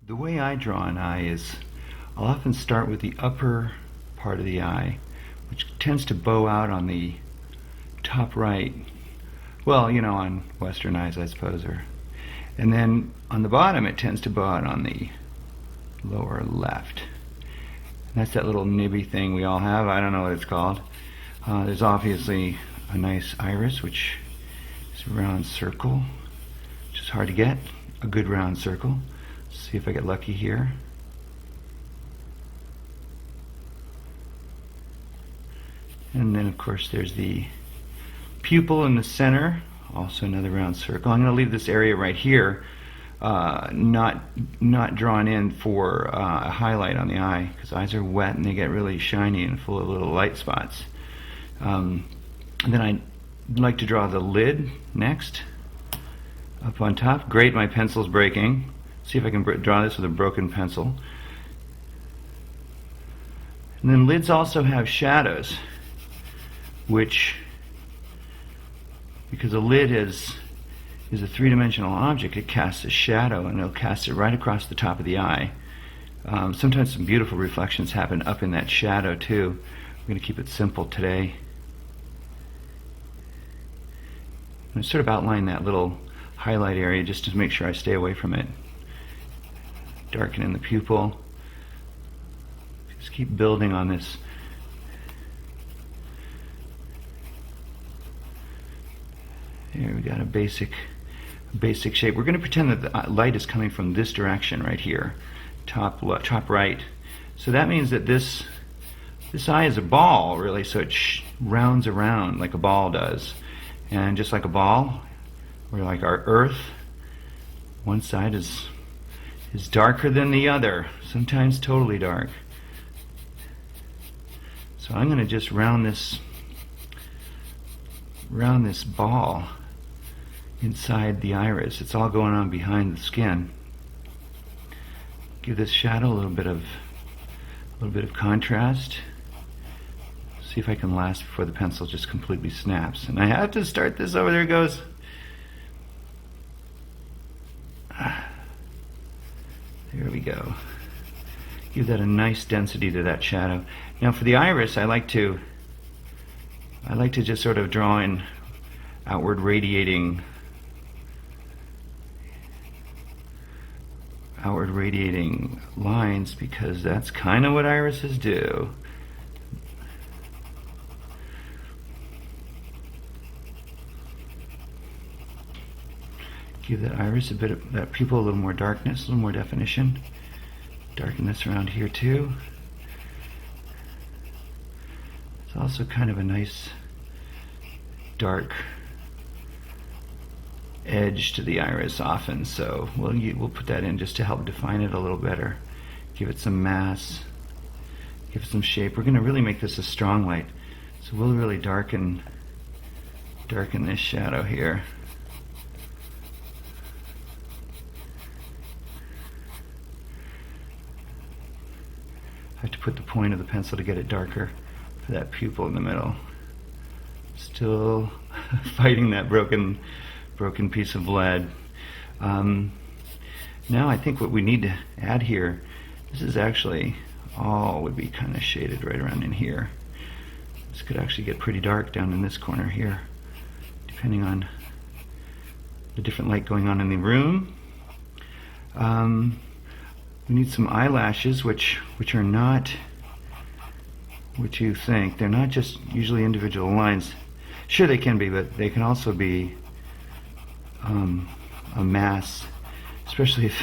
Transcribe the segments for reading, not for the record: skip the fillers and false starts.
The way I draw an eye is I'll often start with the upper part of the eye, which tends to bow out on the top right. Well, on Western eyes, I suppose. And then on the bottom, it tends to bow out on the lower left. And that's that little nibby thing we all have. I don't know what it's called. There's obviously a nice iris, which is a round circle, which is hard to get. A good round circle. Let's see if I get lucky here. And then, of course, there's the pupil in the center, also another round circle. I'm going to leave this area right here not drawn in for a highlight on the eye, because eyes are wet and they get really shiny and full of little light spots. And then I'd like to draw the lid next, up on top. Great, my pencil's breaking. See if I can draw this with a broken pencil. And then lids also have shadows, which, because a lid is a three-dimensional object, it casts a shadow, and it'll cast it right across the top of the eye. Sometimes some beautiful reflections happen up in that shadow too. I'm going to keep it simple today. I'm going to sort of outline that little highlight area just to make sure I stay away from it. Darken in the pupil. Just keep building on this. Here we got a basic shape. We're going to pretend that the light is coming from this direction right here, top right. So that means that this eye is a ball, really. So it rounds around like a ball does, and just like a ball, or like our Earth, one side is darker than the other, sometimes totally dark. So I'm going to just round this ball inside the iris. It's all going on behind the skin. Give this shadow a little bit of contrast. See if I can last before the pencil just completely snaps. And I have to start this over. There it goes. There we go. Give that a nice density to that shadow. Now for the iris, I like to just sort of draw in outward radiating lines, because that's kind of what irises do. Give that iris a bit of, that pupil, a little more darkness, a little more definition. Darken this around here too. It's also kind of a nice dark edge to the iris often, so we'll put that in just to help define it a little better. Give it some mass, give it some shape. We're going to really make this a strong light, so we'll really darken this shadow here. I have to put the point of the pencil to get it darker for that pupil in the middle. Still fighting that broken piece of lead. Now I think what we need to add here, this is actually all would be kind of shaded right around in here. This could actually get pretty dark down in this corner here, depending on the different light going on in the room. We need some eyelashes, which are not what you think. They're not just usually individual lines. Sure, they can be, but they can also be a mass, especially if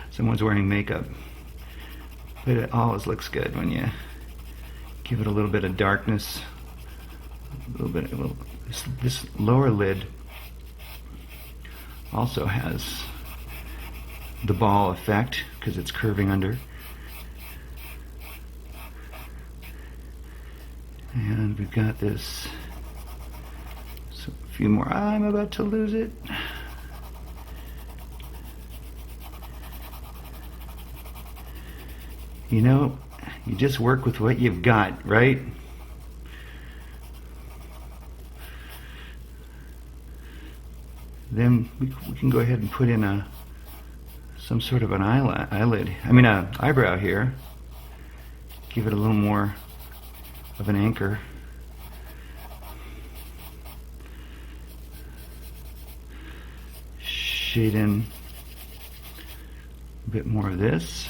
someone's wearing makeup. But it always looks good when you give it a little bit of darkness, this lower lid also has the ball effect because it's curving under. And we've got this, so a few more. I'm about to lose it. You just work with what you've got, right? Then we can go ahead and put in some sort of an eyebrow here. Give it a little more of an anchor. Shade in a bit more of this.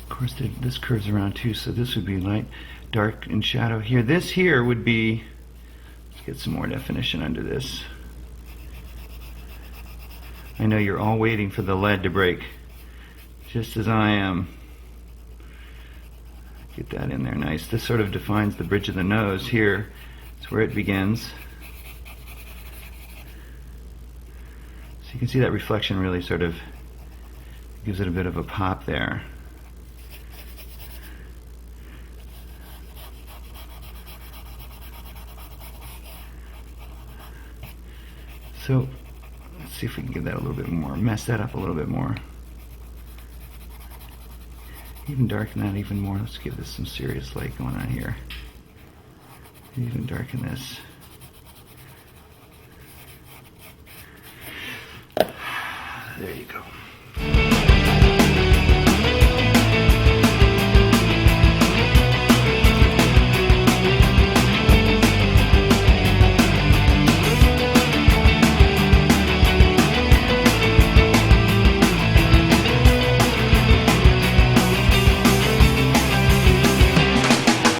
Of course, this curves around too, so this would be light, dark, and shadow here. This here would be, let's get some more definition under this. I know you're all waiting for the lead to break, just as I am. Get that in there nice. This sort of defines the bridge of the nose here. It's where it begins. So you can see that reflection really sort of gives it a bit of a pop there. So let's see if we can give that a little bit more, mess that up a little bit more. Even darken that even more. Let's give this some serious light going on here. Even darken this. There you go.